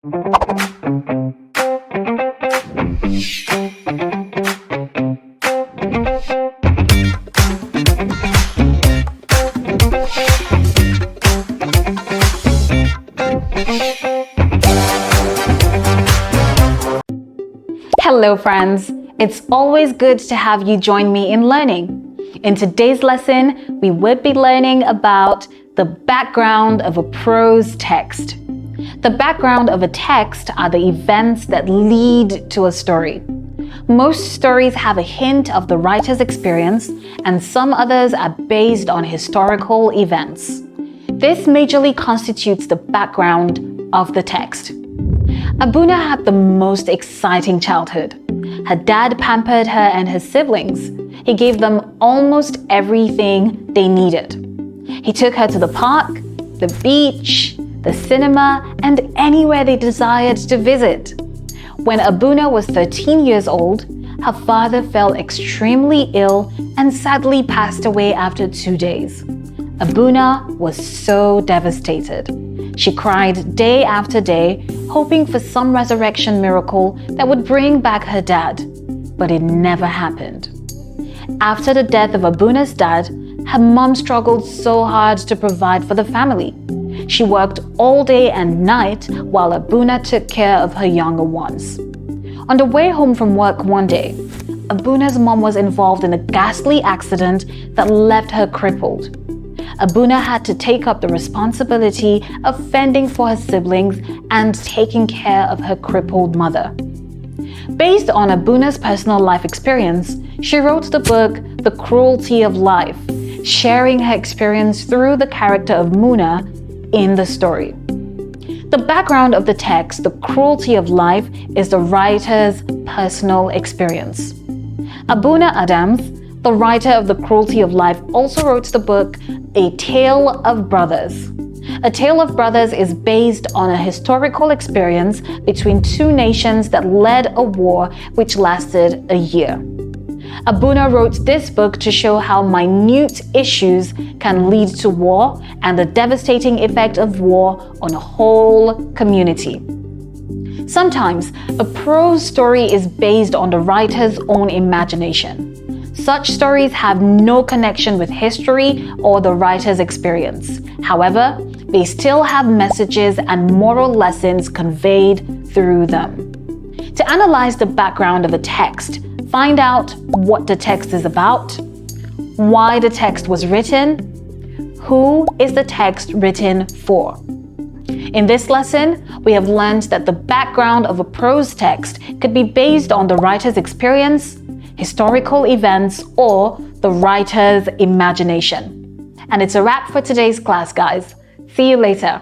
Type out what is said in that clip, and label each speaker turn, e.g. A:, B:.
A: Hello friends, it's always good to have you join me in learning. In today's lesson, we would be learning about the background of a prose text. The background of a text are the events that lead to a story. Most stories have a hint of the writer's experience, and some others are based on historical events. This majorly constitutes the background of the text. Abuna had the most exciting childhood. Her dad pampered her and her siblings. He gave them almost everything they needed. He took her to the park, the beach, the cinema, and anywhere they desired to visit. When Abuna was 13 years old, her father fell extremely ill and sadly passed away after 2 days. Abuna was so devastated. She cried day after day, hoping for some resurrection miracle that would bring back her dad, but it never happened. After the death of Abuna's dad, her mom struggled so hard to provide for the family. She worked all day and night while Abuna took care of her younger ones. On the way home from work one day, Abuna's mom was involved in a ghastly accident that left her crippled. Abuna had to take up the responsibility of fending for her siblings and taking care of her crippled mother. Based on Abuna's personal life experience, she wrote the book The Cruelty of Life, sharing her experience through the character of Muna in the story. The background of the text, The Cruelty of Life, is the writer's personal experience. Abuna Adams, the writer of The Cruelty of Life, also wrote the book A Tale of Brothers. A Tale of Brothers is based on a historical experience between two nations that led a war which lasted a year. Abuna wrote this book to show how minute issues can lead to war and the devastating effect of war on a whole community. Sometimes, a prose story is based on the writer's own imagination. Such stories have no connection with history or the writer's experience. However, they still have messages and moral lessons conveyed through them. To analyze the background of a text, find out what the text is about, why the text was written, who is the text written for. In this lesson, we have learned that the background of a prose text could be based on the writer's experience, historical events, or the writer's imagination. And it's a wrap for today's class, guys. See you later.